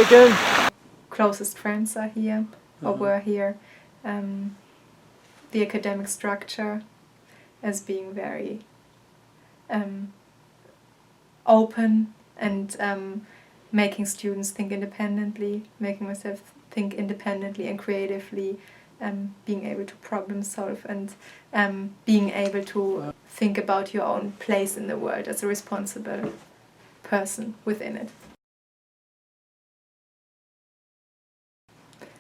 again. Closest friends are here, or were here. The academic structure as being very open and making students think independently, making myself think independently and creatively, being able to problem solve and being able to think about your own place in the world as a responsible person within it.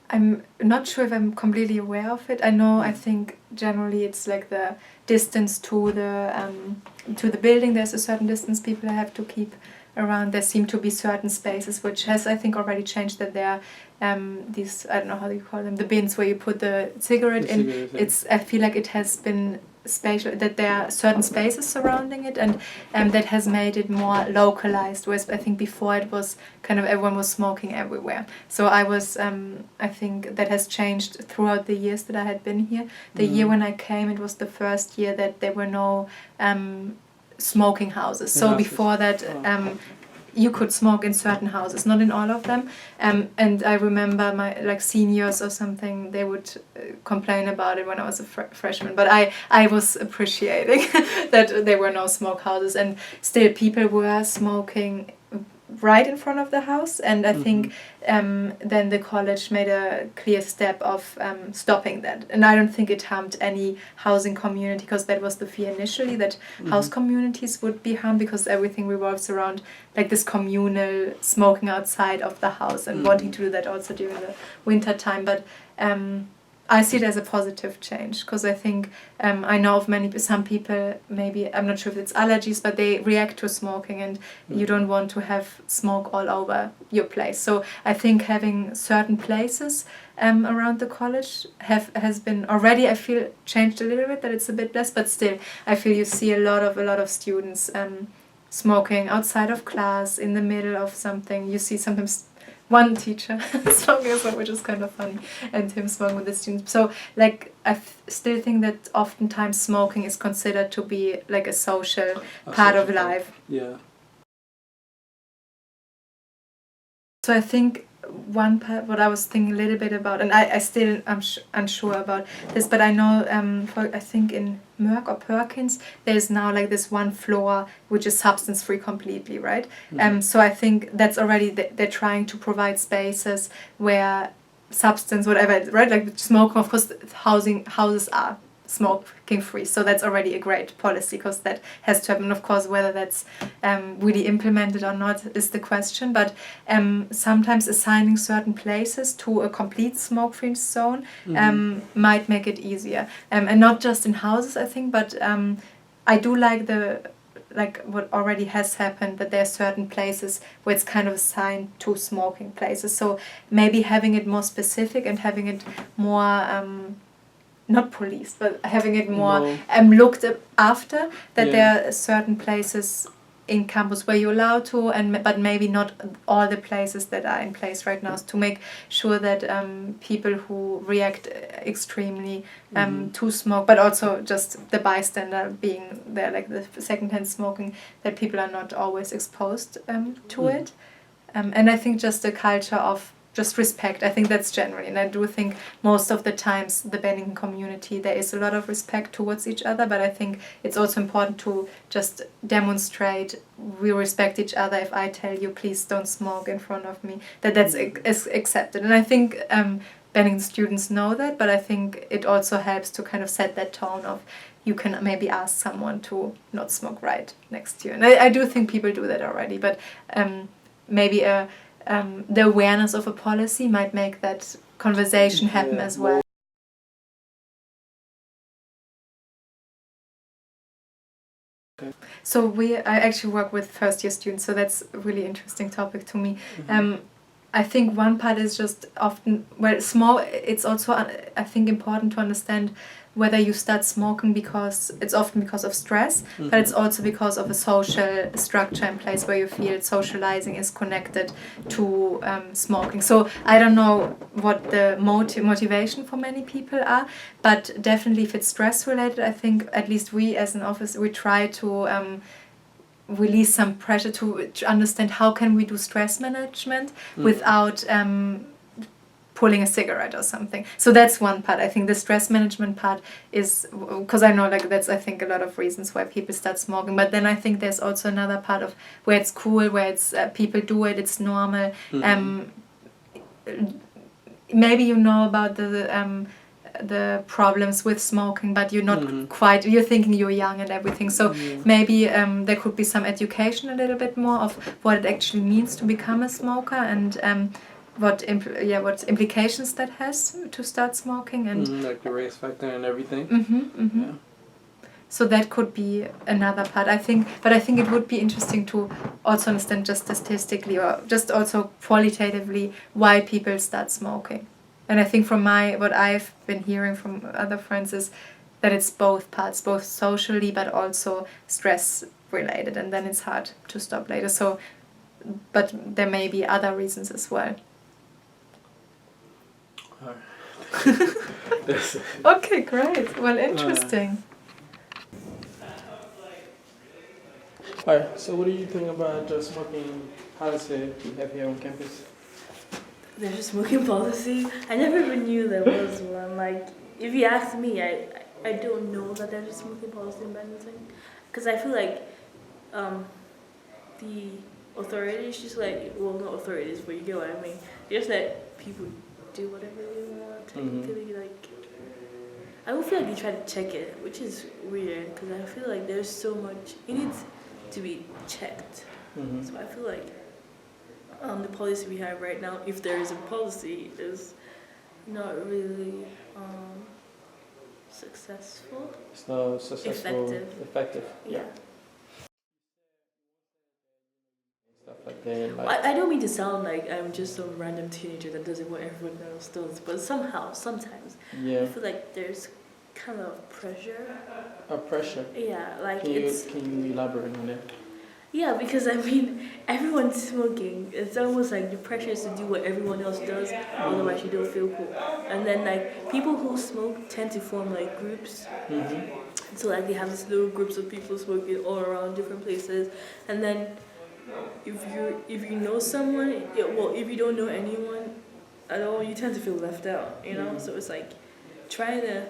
I'm not sure if I'm completely aware of it. I think generally it's like the distance to the building. There's a certain distance people have to keep around. There seem to be certain spaces which has, I think, already changed, that there are these, I don't know how you call them, the bins where you put the cigarette in. I feel like it has been spatial, that there are certain spaces surrounding it, and that has made it more localized, whereas I think before it was kind of everyone was smoking everywhere. So I was I think that has changed throughout the years that I had been here. The year when I came, it was the first year that there were no smoking houses. So before that you could smoke in certain houses, not in all of them. And I remember my seniors or something, they would complain about it when I was a freshman. But I was appreciating that there were no smoke houses, and still people were smoking right in front of the house. And I think then the college made a clear step of stopping that. And I don't think it harmed any housing community, because that was the fear initially, that house communities would be harmed, because everything revolves around like this communal smoking outside of the house and wanting to do that also during the winter time. But I see it as a positive change, because I think I know of some people, maybe, I'm not sure if it's allergies, but they react to smoking, and you don't want to have smoke all over your place. So I think having certain places around the college has been already, I feel, changed a little bit, that it's a bit less, but still I feel you see a lot of students smoking outside of class, in the middle of something. You see sometimes one teacher smoking as well, which is kind of funny, and him smoking with the students. So like I still think that oftentimes smoking is considered to be like a social part of life. Yeah. So I think one part, what I was thinking a little bit about, and I still am unsure about this, but I know I think in Merck or Perkins there's now like this one floor which is substance free completely, right? So I think that's already they're trying to provide spaces where substance, whatever, right? Like smoking, of course, houses are smoking free, so that's already a great policy, because that has to happen. Of course, whether that's really implemented or not is the question, but sometimes assigning certain places to a complete smoke-free zone might make it easier, and not just in houses, I think, but I do like what already has happened, that there are certain places where it's kind of assigned to smoking places. So maybe having it more specific and having it more not policed, but having it more looked after, that there are certain places in campus where you're allowed to, but maybe not all the places that are in place right now, to make sure that people who react extremely to smoke, but also just the bystander being there, like the secondhand smoking, that people are not always exposed to it. And I think just a culture of just respect, I think that's generally, and I do think most of the times the Bennington community, there is a lot of respect towards each other, but I think it's also important to just demonstrate we respect each other. If I tell you please don't smoke in front of me, that's accepted. And I think Bennington students know that, but I think it also helps to kind of set that tone of you can maybe ask someone to not smoke right next to you. And I do think people do that already, but maybe the awareness of a policy might make that conversation happen as well. Okay. So I actually work with first year students, so that's a really interesting topic to me. I think one part is just often, it's also I think important to understand whether you start smoking because it's often because of stress, but it's also because of a social structure in place where you feel socializing is connected to smoking. So I don't know what the motivation for many people are, but definitely if it's stress related, I think at least we as an office, we try to release some pressure to understand how can we do stress management without pulling a cigarette or something. So that's one part. I think the stress management part is, because I know like that's I think a lot of reasons why people start smoking. But then I think there's also another part of where it's cool, where it's people do it, it's normal. Maybe you know about the problems with smoking, but you're not quite, you're thinking you're young and everything, so maybe there could be some education a little bit more of what it actually means to become a smoker, and what implications that has to start smoking, and like the risk factor and everything. Yeah. So that could be another part, I think. But I think it would be interesting to also understand just statistically or just also qualitatively why people start smoking. And I think from what I've been hearing from other friends is that it's both parts, both socially but also stress related, and then it's hard to stop later. So, but there may be other reasons as well. Okay, great. Well, interesting. Alright, so what do you think about the smoking policy we have here on campus? There's a smoking policy. I never even knew there was one. Like, if you ask me, I don't know that there's a smoking policy in Bennington. Because I feel like the authorities just like, well, not authorities, but you get what I mean. They just let people do whatever they want. Technically, like, I don't feel like they try to check it, which is weird. Because I feel like there's so much, it needs to be checked. So I feel like the policy we have right now, if there is a policy, is not really successful. It's not successful. Effective. Yeah. Stuff like that. Like, I don't mean to sound like I'm just some random teenager that does it what everyone else does, but sometimes, I feel like there's kind of pressure. Pressure? Yeah, like can you elaborate on that? Yeah, because I mean, everyone's smoking. It's almost like the pressure is to do what everyone else does, otherwise you don't feel cool. And then like people who smoke tend to form like groups. So like they have these little groups of people smoking all around different places. And then if you know someone, if you don't know anyone at all, you tend to feel left out, you know? So it's like trying to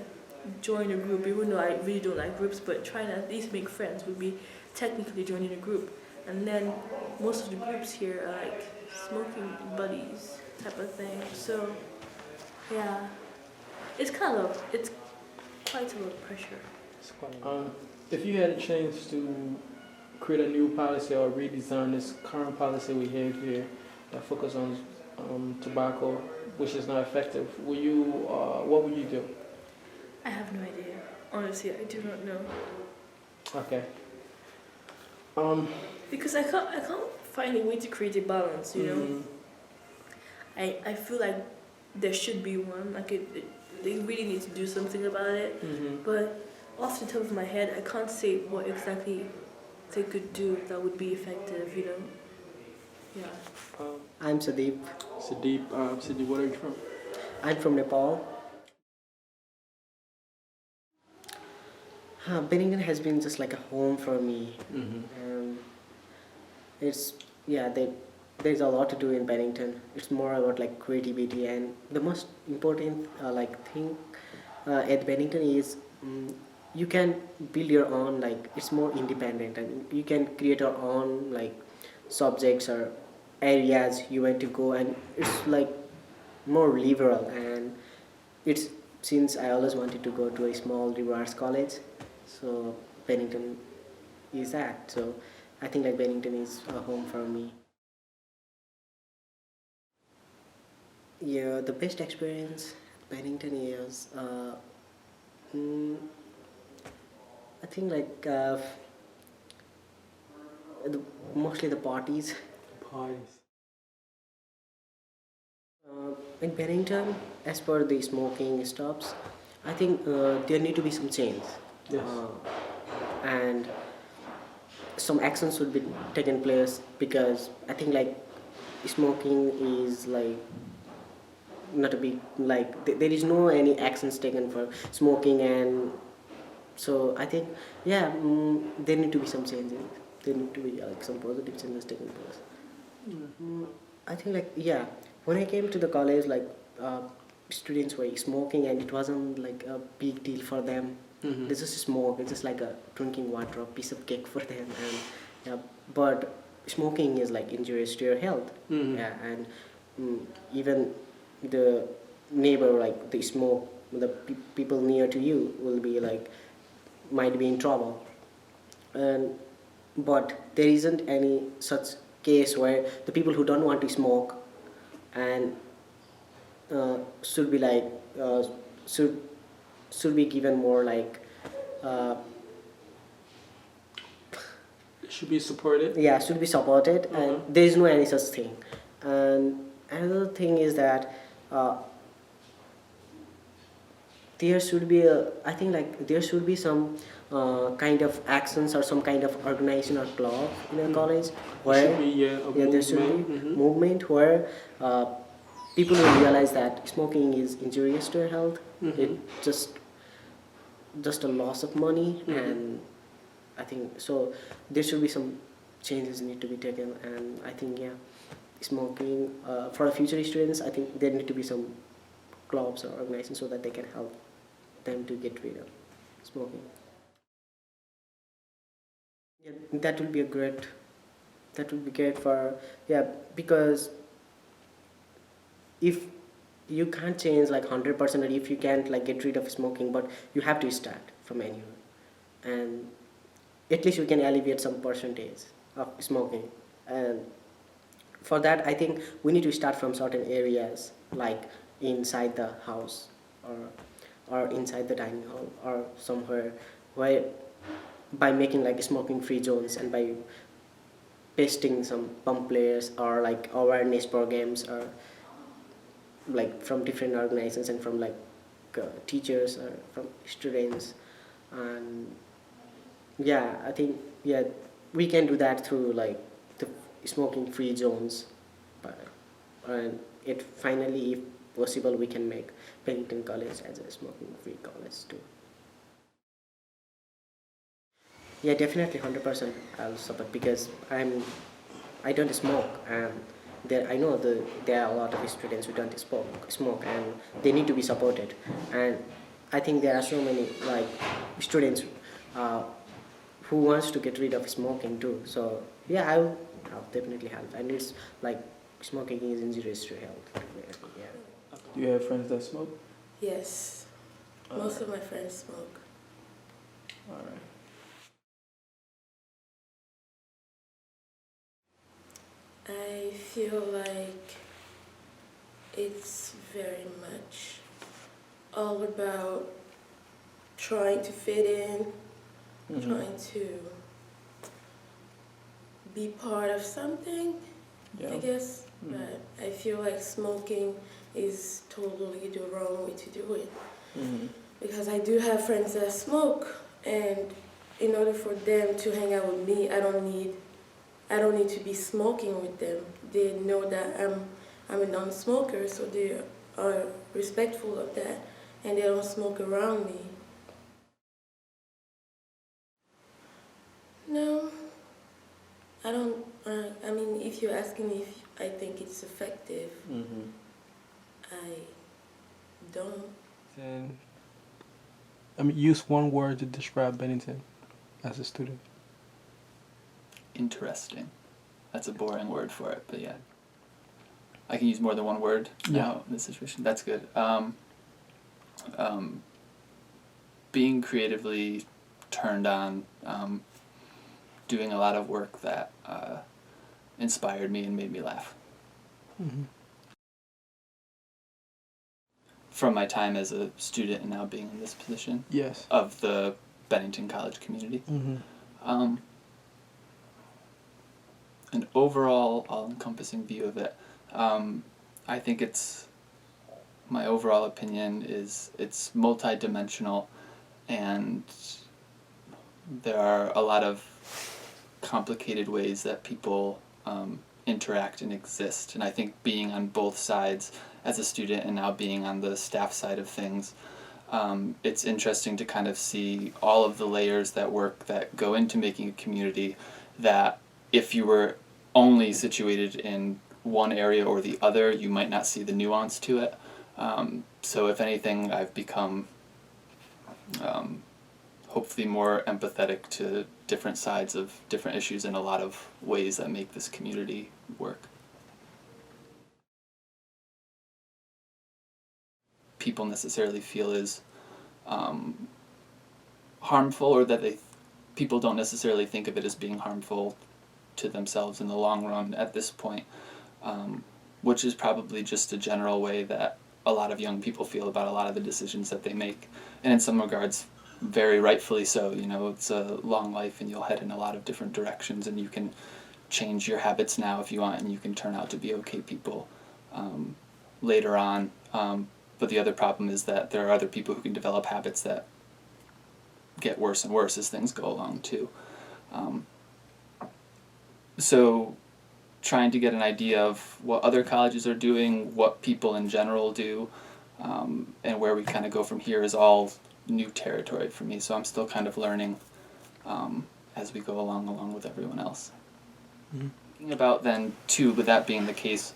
join a group, even though I really don't like groups, but trying to at least make friends would be technically joining a group. And then most of the groups here are like smoking buddies type of thing. So yeah, it's quite a lot of pressure. If you had a chance to create a new policy or redesign this current policy we have here that focus on tobacco, which is not effective, what would you do? I have no idea. Honestly, I do not know. Okay. Because I can't find a way to create a balance, you know. I feel like there should be one. Like they really need to do something about it. But off the top of my head, I can't say what exactly they could do that would be effective, you know. Yeah. I'm Sadip. Sadip, where are you from? I'm from Nepal. Bennington has been just like a home for me. There's a lot to do in Bennington. It's more about like creativity, and the most important thing at Bennington is you can build your own, like it's more independent, and you can create your own like subjects or areas you want to go, and it's like more liberal. And it's since I always wanted to go to a small liberal arts college, so Bennington is that. So I think like Bennington is a home for me. Yeah, the best experience Bennington is I think like mostly the parties. In Bennington, as per the smoking stops, I think there need to be some change. Yes. And some actions should be taken place, because I think like smoking is like not a big like there is no any actions taken for smoking, and so I think there need to be some changes. there need to be like some positive changes taking place. I think when I came to the college, like students were smoking and it wasn't like a big deal for them. They just smoke. It's just like a drinking water, a piece of cake for them. And but smoking is like injurious to your health. Yeah, and even the neighbor, like the smoke, the people near to you will be like might be in trouble. And but there isn't any such case where the people who don't want to smoke and should be like should be given more like Should be supported. should be supported, and there is no any such thing. And another thing is that there should be I think like there should be some kind of actions or some kind of organization or club in a college where there should be movement where people will realize that smoking is injurious to your health. It just a loss of money, and I think so there should be some changes need to be taken. And I think smoking for future students, I think there need to be some clubs or organizations so that they can help them to get rid of smoking. That would be great for because if you can't change like 100%, or if you can't like get rid of smoking, but you have to start from anywhere, and at least you can alleviate some percentage of smoking. And for that, I think we need to start from certain areas, like inside the house or inside the dining hall or somewhere, where by making like smoking free zones and by pasting some pamphlets or like awareness programs or like from different organizations and from like teachers or from students. And I think we can do that through like the smoking free zones, and it finally, if possible, we can make Bennington College as a smoking free college too. Yeah, definitely 100% I'll support, because I don't smoke, and I know there are a lot of students who don't smoke, and they need to be supported. And I think there are so many like students who wants to get rid of smoking too. So I'll definitely help. And it's like smoking is injurious to health. Do you have friends that smoke? Yes, most of my friends smoke. All right. I feel like it's very much all about trying to fit in, trying to be part of something, I guess. But I feel like smoking is totally the wrong way to do it. Because I do have friends that smoke, and in order for them to hang out with me, I don't need to be smoking with them. They know that I'm a non-smoker, so they are respectful of that, and they don't smoke around me. No, I don't. I mean, if you're asking me if I think it's effective, I don't. Then, use one word to describe Bennington as a student. Interesting. That's a boring word for it, but yeah. I can use more than one word now in this situation. That's good. Being creatively turned on, doing a lot of work that inspired me and made me laugh. From my time as a student and now being in this position of the Bennington College community. An overall, all-encompassing view of it. I think my overall opinion is it's multi-dimensional, and there are a lot of complicated ways that people interact and exist. And I think being on both sides as a student and now being on the staff side of things, it's interesting to kind of see all of the layers that go into making a community, that if you were only situated in one area or the other, you might not see the nuance to it. So if anything, I've become hopefully more empathetic to different sides of different issues in a lot of ways that make this community work. People necessarily feel is harmful, or that people don't necessarily think of it as being harmful to themselves in the long run at this point, which is probably just a general way that a lot of young people feel about a lot of the decisions that they make, and in some regards very rightfully so. You know, it's a long life and you'll head in a lot of different directions, and you can change your habits now if you want, and you can turn out to be okay people later on. But the other problem is that there are other people who can develop habits that get worse and worse as things go along too. So trying to get an idea of what other colleges are doing, what people in general do, and where we kind of go from here is all new territory for me. So I'm still kind of learning as we go along with everyone else. Mm-hmm. Thinking about then too, with that being the case,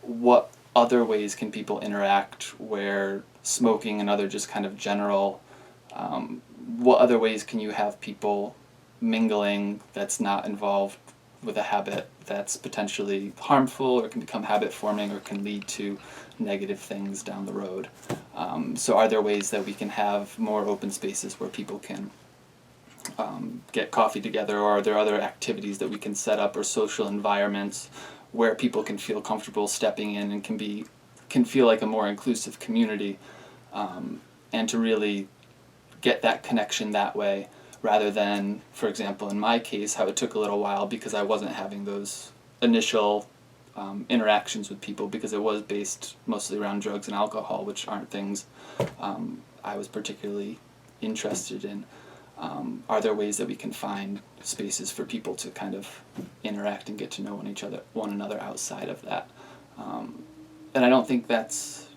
what other ways can people interact where smoking and other just kind of general, what other ways can you have people mingling that's not involved with a habit that's potentially harmful or can become habit forming or can lead to negative things down the road? So are there ways that we can have more open spaces where people can get coffee together, or are there other activities that we can set up, or social environments where people can feel comfortable stepping in and can feel like a more inclusive community, and to really get that connection that way, rather than, for example, in my case, how it took a little while because I wasn't having those initial interactions with people because it was based mostly around drugs and alcohol, which aren't things I was particularly interested in. Are there ways that we can find spaces for people to kind of interact and get to know one another outside of that? And I don't think that's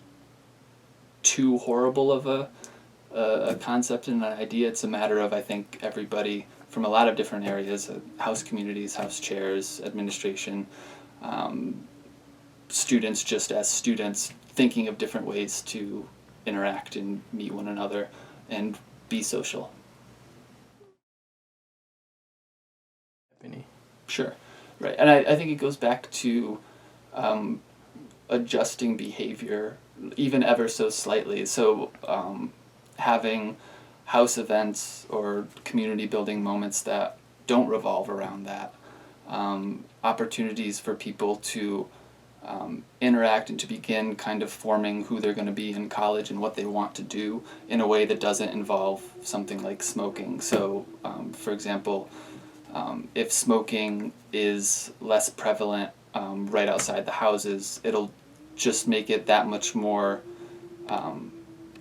too horrible of a concept and an idea. It's a matter of, I think, everybody from a lot of different areas, house communities, house chairs, administration, students just as students, thinking of different ways to interact and meet one another and be social. Sure, right. And I think it goes back to adjusting behavior, even ever so slightly. So having house events or community building moments that don't revolve around that. Opportunities for people to interact and to begin kind of forming who they're going to be in college and what they want to do in a way that doesn't involve something like smoking. So, for example, if smoking is less prevalent right outside the houses, it'll just make it that much more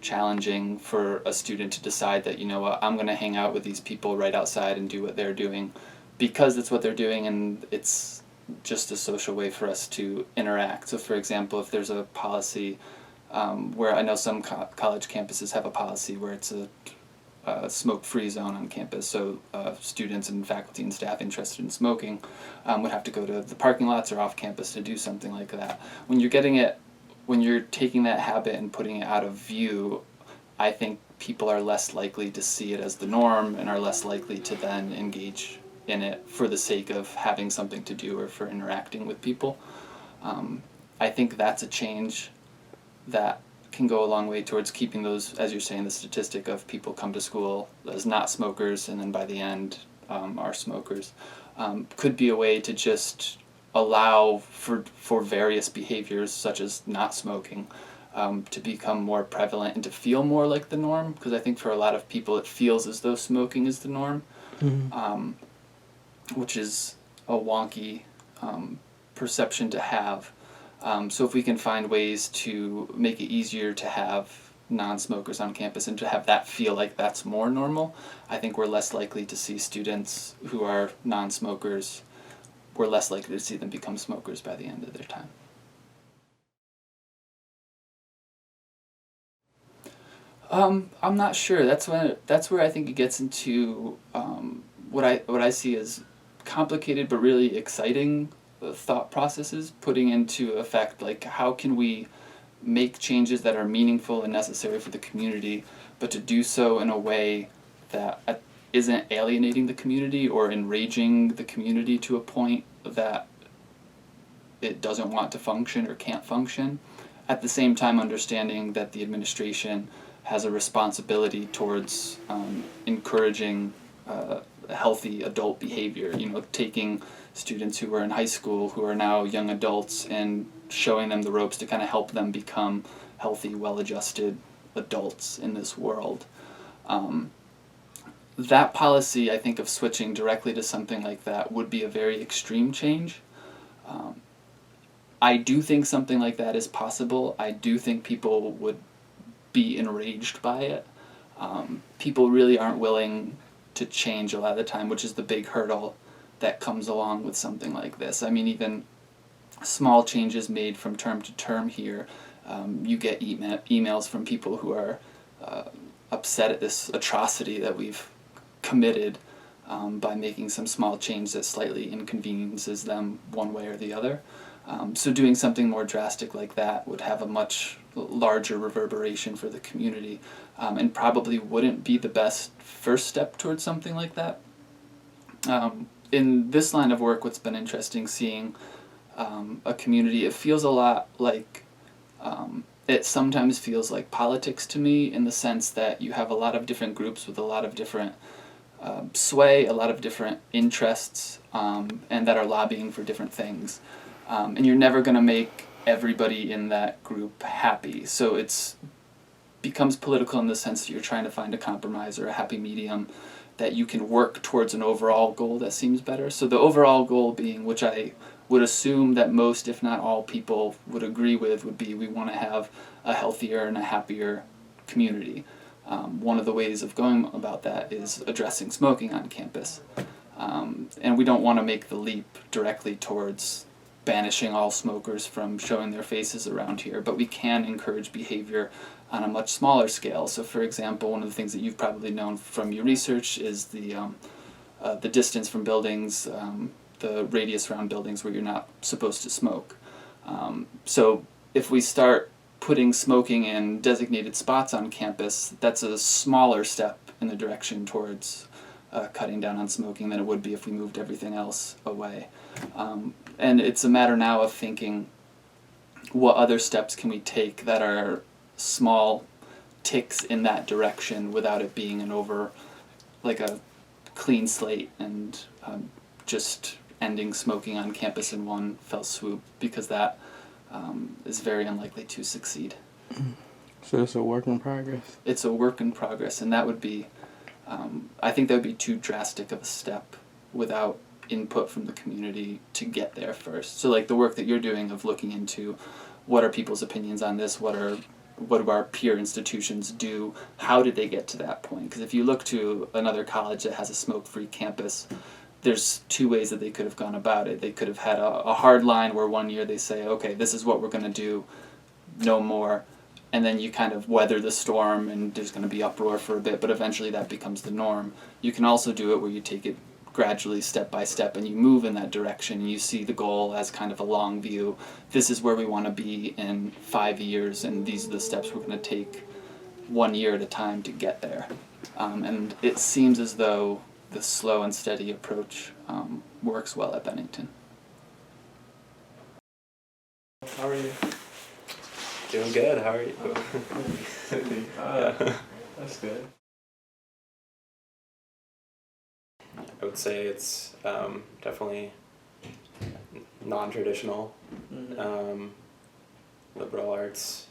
challenging for a student to decide that, you know what, I'm going to hang out with these people right outside and do what they're doing because it's what they're doing and it's just a social way for us to interact. So, for example, if there's a policy where I know some college campuses have a policy where it's a smoke-free zone on campus, so students and faculty and staff interested in smoking would have to go to the parking lots or off campus to do something like that. When you're taking that habit and putting it out of view, I think people are less likely to see it as the norm and are less likely to then engage in it for the sake of having something to do or for interacting with people. I think that's a change that can go a long way towards keeping those, as you're saying, the statistic of people come to school as not smokers and then by the end are smokers, could be a way to just allow for various behaviors such as not smoking to become more prevalent and to feel more like the norm, because I think for a lot of people it feels as though smoking is the norm, which is a wonky perception to have. So if we can find ways to make it easier to have non-smokers on campus and to have that feel like that's more normal, I think we're less likely to see students who are non-smokers, we're less likely to see them become smokers by the end of their time. I'm not sure. That's where I think it gets into what I see as complicated but really exciting thought processes, putting into effect like how can we make changes that are meaningful and necessary for the community, but to do so in a way that isn't alienating the community or enraging the community to a point that it doesn't want to function or can't function. At the same time, understanding that the administration has a responsibility towards encouraging healthy adult behavior, taking students who are in high school, who are now young adults, and showing them the ropes to kind of help them become healthy, well-adjusted adults in this world. That policy, I think, of switching directly to something like that would be a very extreme change. I do think something like that is possible. I do think people would be enraged by it. People really aren't willing to change a lot of the time, which is the big hurdle that comes along with something like this. I mean, even small changes made from term to term here, you get emails from people who are upset at this atrocity that we've committed by making some small change that slightly inconveniences them one way or the other. So doing something more drastic like that would have a much larger reverberation for the community, and probably wouldn't be the best first step towards something like that. In this line of work, what's been interesting seeing a community, it feels a lot like, it sometimes feels like politics to me, in the sense that you have a lot of different groups with a lot of different sway, a lot of different interests, and that are lobbying for different things. And you're never going to make everybody in that group happy. So it's becomes political in the sense that you're trying to find a compromise or a happy medium that you can work towards an overall goal that seems better. So the overall goal being, which I would assume that most, if not all, people would agree with, would be we want to have a healthier and a happier community. One of the ways of going about that is addressing smoking on campus. And we don't want to make the leap directly towards banishing all smokers from showing their faces around here, but we can encourage behavior on a much smaller scale. So for example, one of the things that you've probably known from your research is the distance from buildings, the radius around buildings where you're not supposed to smoke. So if we start putting smoking in designated spots on campus, that's a smaller step in the direction towards cutting down on smoking than it would be if we moved everything else away. And it's a matter now of thinking, what other steps can we take that are small ticks in that direction without it being like a clean slate and just ending smoking on campus in one fell swoop, because that is very unlikely to succeed. So it's a work in progress? It's a work in progress, and that would be, I think that would be too drastic of a step without input from the community to get there first. So like the work that you're doing of looking into what are people's opinions on this, what do our peer institutions do, how did they get to that point? Because if you look to another college that has a smoke-free campus, there's two ways that they could have gone about it. They could have had a hard line where one year they say, okay, this is what we're going to do, no more, and then you kind of weather the storm and there's going to be uproar for a bit, but eventually that becomes the norm. You can also do it where you take it gradually, step by step, and you move in that direction, and you see the goal as kind of a long view. This is where we want to be in 5 years, and these are the steps we're going to take 1 year at a time to get there. And it seems as though the slow and steady approach works well at Bennington. How are you? Doing good, how are you? That's good. I would say it's definitely non-traditional, liberal arts,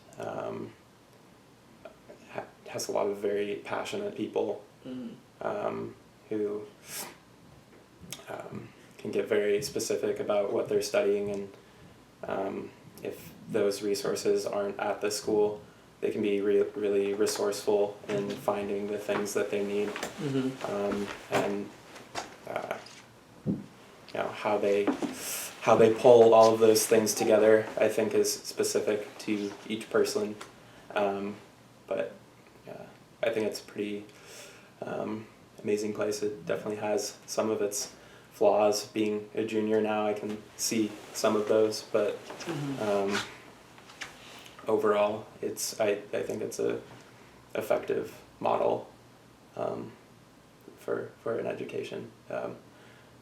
has a lot of very passionate people who can get very specific about what they're studying, and if those resources aren't at the school, they can be really resourceful in finding the things that they need, and how they pull all of those things together, I think, is specific to each person, but I think it's a pretty amazing place. It definitely has some of its flaws. Being a junior now, I can see some of those, but overall, I think it's a effective model for an education,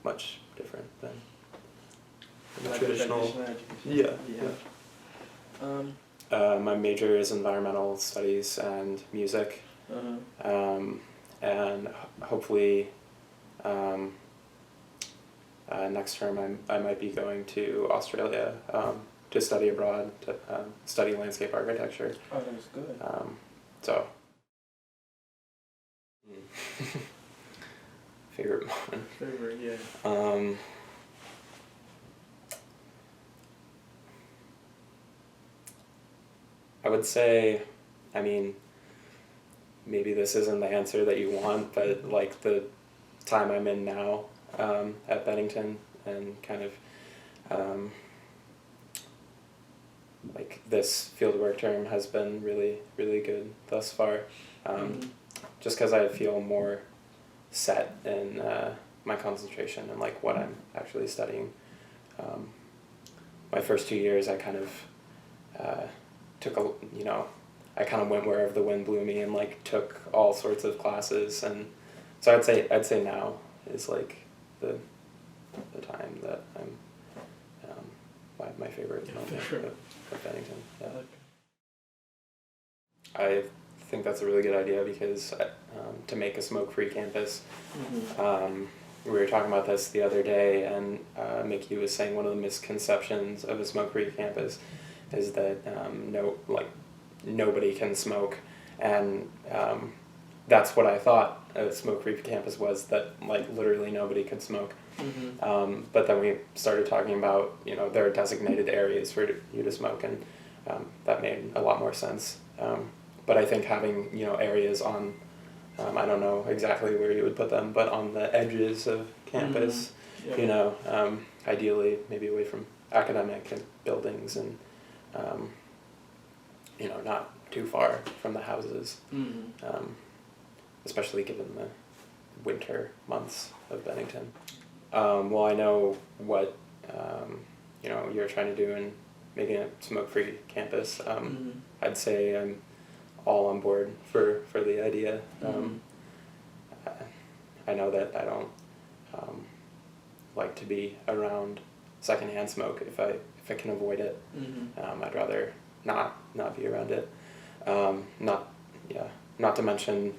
much different than Like traditional. education. My major is environmental studies and music, and hopefully next term I might be going to Australia to study abroad, to study landscape architecture. Oh, that's good. So favorite one. Favorite, yeah. I would say, I mean, maybe this isn't the answer that you want, but like the time I'm in now at Bennington, and kind of like this fieldwork term has been really, really good thus far. Just because I feel more set in my concentration and like what I'm actually studying. My first 2 years, I kind of took I kind of went wherever the wind blew me and like took all sorts of classes, and so I'd say now is like the time that I'm my favorite moment of Bennington. Yeah. I think that's a really good idea because to make a smoke-free campus, we were talking about this the other day, and Mickey was saying one of the misconceptions of a smoke-free campus is that nobody can smoke, and that's what I thought a smoke-free campus was, that like literally nobody could smoke. But then we started talking about there are designated areas for you to smoke, and that made a lot more sense. But I think having areas on I don't know exactly where you would put them, but on the edges of campus, ideally maybe away from academic and buildings, and not too far from the houses, especially given the winter months of Bennington. Well, I know what you're trying to do in making a smoke-free campus. I'd say I'm all on board for the idea. I know that I don't like to be around secondhand smoke if I can avoid it. I'd rather not be around it. Not to mention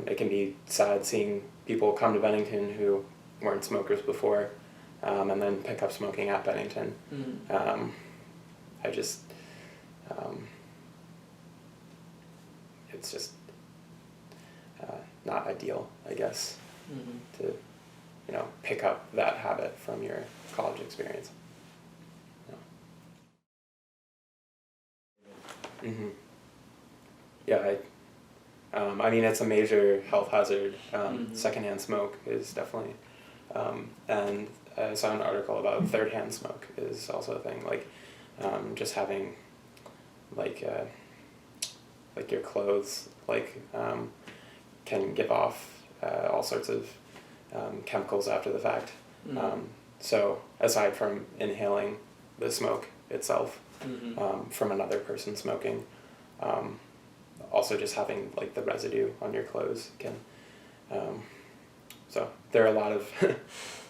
it can be sad seeing people come to Bennington who weren't smokers before, and then pick up smoking at Bennington. It's just not ideal, I guess, to pick up that habit from your college experience. Yeah, I mean, it's a major health hazard. Secondhand smoke is definitely, and I saw an article about third-hand smoke is also a thing. Like, just having, like your clothes, can give off all sorts of chemicals after the fact. So aside from inhaling the smoke itself from another person smoking, also just having like the residue on your clothes can. So there are a lot of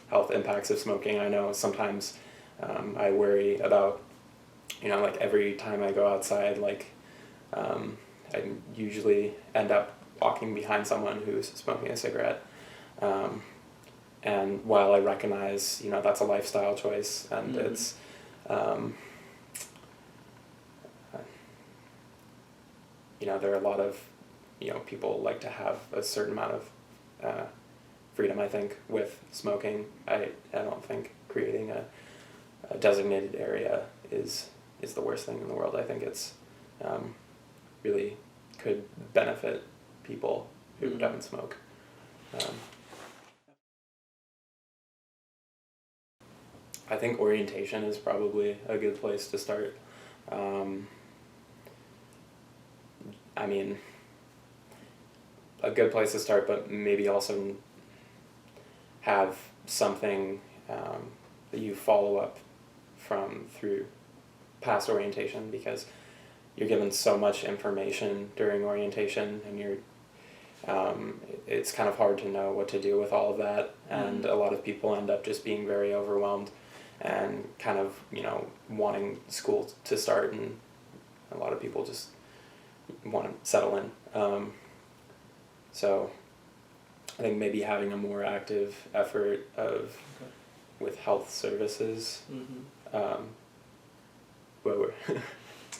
health impacts of smoking. I know sometimes I worry about, like every time I go outside, I usually end up walking behind someone who's smoking a cigarette. And while I recognize, that's a lifestyle choice, and it's, there are a lot of, people like to have a certain amount of freedom, I think, with smoking. I don't think creating a designated area is the worst thing in the world. I think it's really could benefit people who don't smoke. I think orientation is probably a good place to start. I mean, a good place to start, but maybe also have something that you follow up from through past orientation, because you're given so much information during orientation, and it's kind of hard to know what to do with all of that, and a lot of people end up just being very overwhelmed and kind of, wanting school to start, and a lot of people just want to settle in. So I think maybe having a more active effort with health services.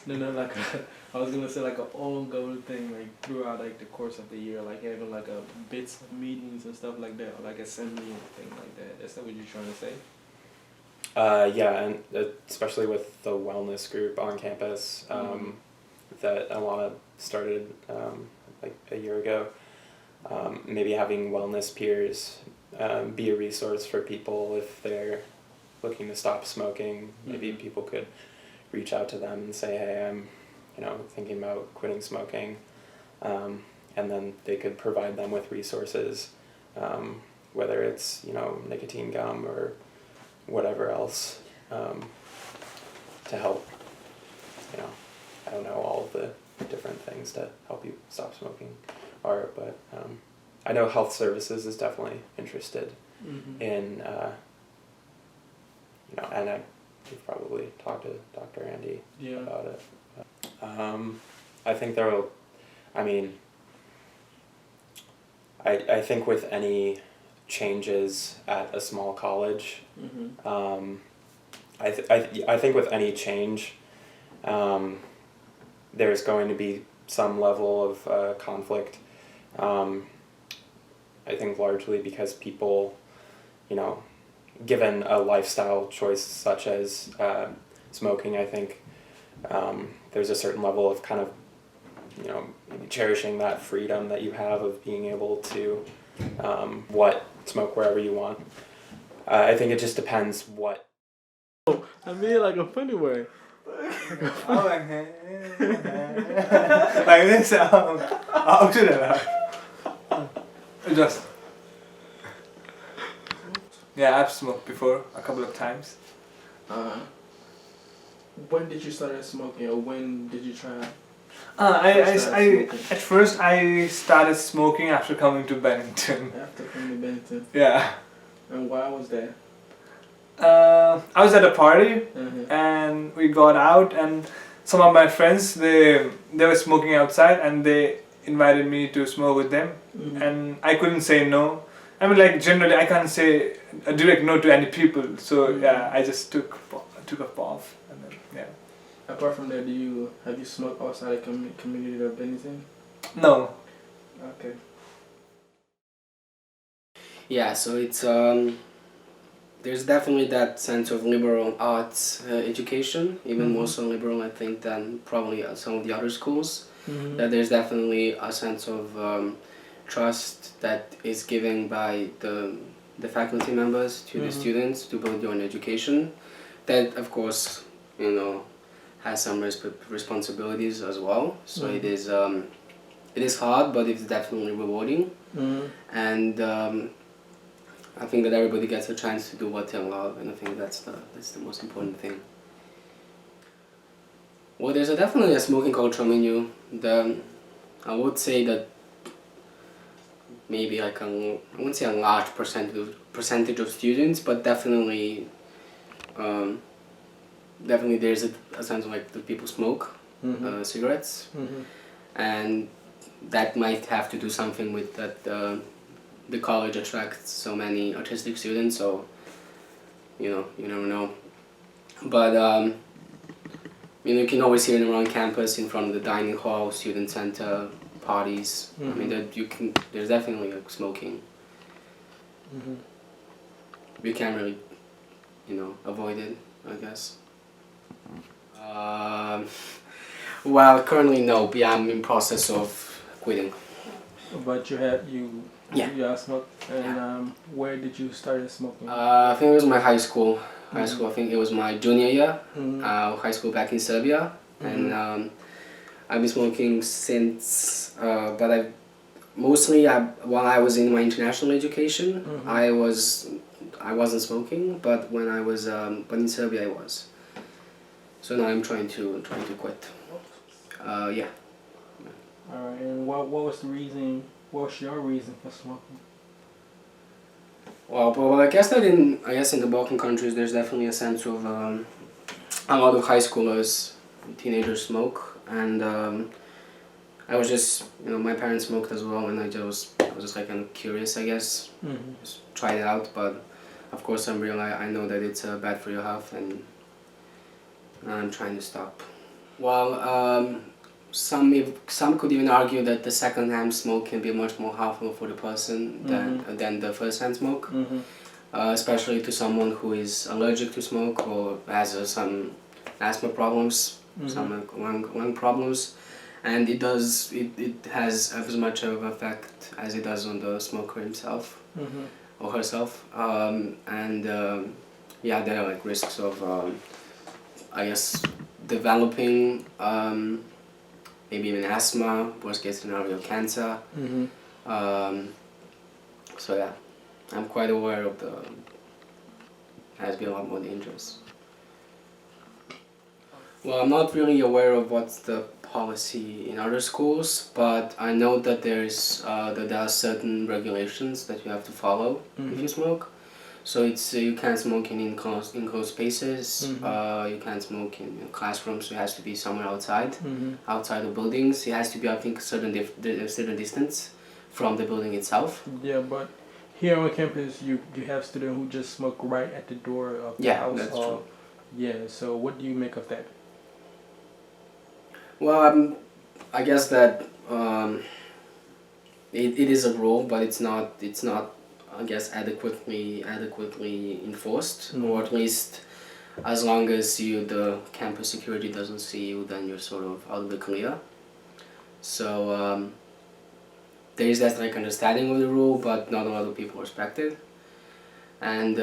No, like I was gonna say like an ongoing thing, like throughout like the course of the year, like having like a bits of meetings and stuff like that, or like assembly and things like that. That's not what you're trying to say? Yeah, and especially with the wellness group on campus that Alana started like a year ago. Maybe having wellness peers be a resource for people if they're looking to stop smoking. Maybe people could reach out to them and say, hey, I'm thinking about quitting smoking, and then they could provide them with resources, whether it's nicotine gum or whatever else, to help. I don't know all of the different things to help you stop smoking are, but I know health services is definitely interested in and you've probably talked to Dr. Andy about it. I think I think with any changes at a small college, I think with any change, there's going to be some level of conflict. I think largely because people, given a lifestyle choice such as smoking, I think there's a certain level of kind of, cherishing that freedom that you have of being able to smoke wherever you want. I think it just depends what. I mean like a funny way. Like this. Just. Yeah, I've smoked before a couple of times. When did you start smoking, or when did you try? At first I started smoking after coming to Bennington. After coming to Bennington. Yeah. And why was that? I was at a party and we got out, and some of my friends they were smoking outside, and they invited me to smoke with them, and I couldn't say no. I mean, like, generally I can't say a direct no to any people, so yeah, I just took a puff, and then Apart from that, have you smoked outside the community of Bennington? No. Okay. Yeah, so it's there's definitely that sense of liberal arts education, even more so liberal, I think, than probably some of the other schools. That there's definitely a sense of trust that is given by the faculty members to the students to build their own education. That, of course, has some responsibilities as well. So it is hard, but it's definitely rewarding. And I think that everybody gets a chance to do what they love, and I think that's the most important thing. Well, there's definitely a smoking culture menu. I would say that maybe like I wouldn't say a large percentage of students, but definitely there's a sense of like that people smoke cigarettes, and that might have to do something with that. The college attracts so many autistic students, so you never know. But you can always hear it around campus, in front of the dining hall, student center, parties. I mean, there's definitely like smoking. You can't really, avoid it, I guess. Well, currently no, but I'm in process of quitting. But you are smoked, and where did you start smoking? I think it was my high school. I think it was my junior year, high school back in Serbia, and I've been smoking since. But while I was in my international education, I was I wasn't smoking, but when I was but in Serbia I was. So now I'm trying to quit. Yeah. Alright, and what was the reason? What was your reason for smoking? Well, I guess that in the Balkan countries there's definitely a sense of a lot of high schoolers, teenagers smoke, and I was just, my parents smoked as well, and I was just like kind of curious, I guess. Mm-hmm. Just tried it out, but of course I know that it's bad for your health, and I'm trying to stop. Well, some could even argue that the second-hand smoke can be much more harmful for the person than the first-hand smoke, especially to someone who is allergic to smoke or has some asthma problems, some lung problems, and it has as much of an effect as it does on the smoker himself or herself, yeah, there are like risks of I guess developing maybe even asthma, worst case scenario cancer. So yeah, I'm quite aware of it has been a lot more dangerous. Well, I'm not really aware of what's the policy in other schools, but I know that there are certain regulations that you have to follow if you smoke. So it's you can't smoke in enclosed spaces. You can't smoke in classrooms. So it has to be somewhere outside, outside of buildings. It has to be, I think, a certain distance from the building itself. Yeah, but here on campus, you have students who just smoke right at the door of the house. Yeah, that's true. Yeah. So what do you make of that? Well, I guess that it is a rule, but it's not. I guess adequately enforced, or at least as long as the campus security doesn't see you, then you're sort of out of the clear. So there is that like understanding of the rule, but not a lot of people respect it. And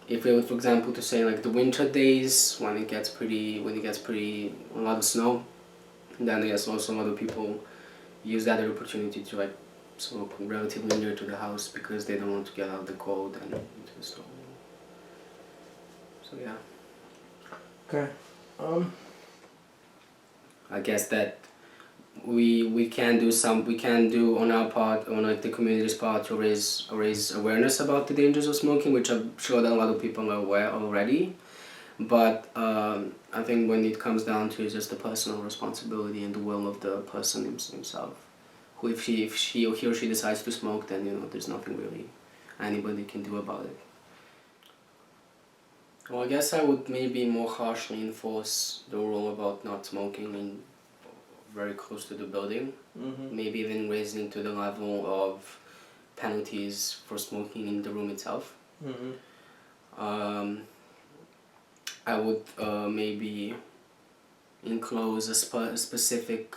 if we were, for example, to say like the winter days when it gets pretty a lot of snow, then I guess also a lot of people use that opportunity to like smoke relatively near to the house because they don't want to get out the cold and into the snow. So yeah. Okay. I guess that we can do on our part, on like the community's part, to raise awareness about the dangers of smoking, which I'm sure that a lot of people are aware already. But I think when it comes down to just the personal responsibility and the will of the person himself. Who if he or she decides to smoke, then there's nothing really anybody can do about it. Well, I guess I would maybe more harshly enforce the rule about not smoking in very close to the building. Maybe even raising to the level of penalties for smoking in the room itself. I would maybe enclose specific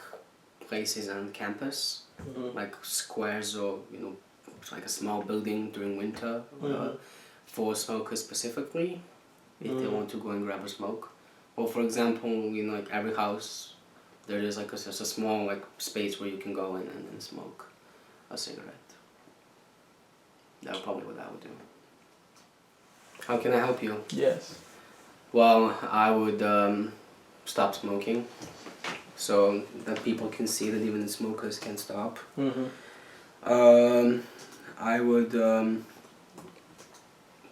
places on campus, like squares or like a small building during winter for smokers specifically, if they want to go and grab a smoke. Or for example, in like every house, there is like a small like space where you can go in and smoke a cigarette. That's probably what I would do. How can I help you? Yes. Well, I would stop smoking, so that people can see that even the smokers can stop. I would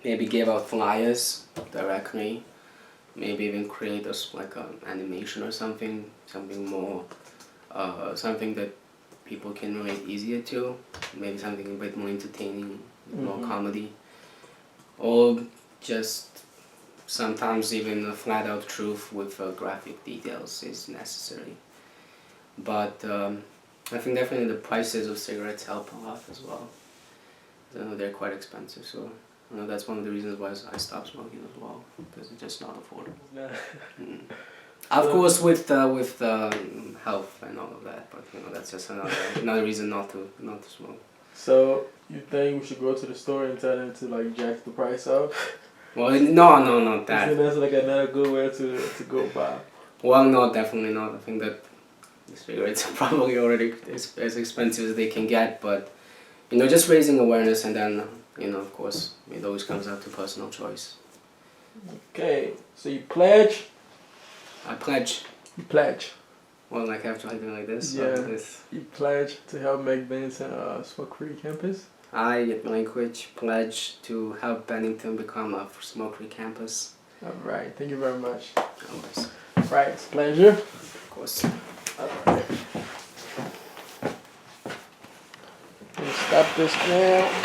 maybe give out flyers directly, maybe even create like an animation or something more, something that people can relate easier to, maybe something a bit more entertaining, more comedy, or just sometimes even a flat-out truth with graphic details is necessary. But I think definitely the prices of cigarettes help a lot as well. I know they're quite expensive, so that's one of the reasons why I stopped smoking as well, because it's just not affordable. Of course, with health and all of that, but that's just another reason not to smoke. So you think we should go to the store and tell them to like jack the price up? Well, no, not that. So that's like another good way to go by. Well, no, definitely not. I think that the cigarettes are probably already as expensive as they can get, but just raising awareness and then of course, it always comes out to personal choice. Okay, so you pledge. I pledge. You pledge. Well, like after something like this. Yeah. Or this. You pledge to help make Bennington a smoke-free campus. I, Milenkovic, pledge to help Bennington become a smoke-free campus. All right. Thank you very much. Always. Right. It's a pleasure. Of course. All right. We'll stop this now.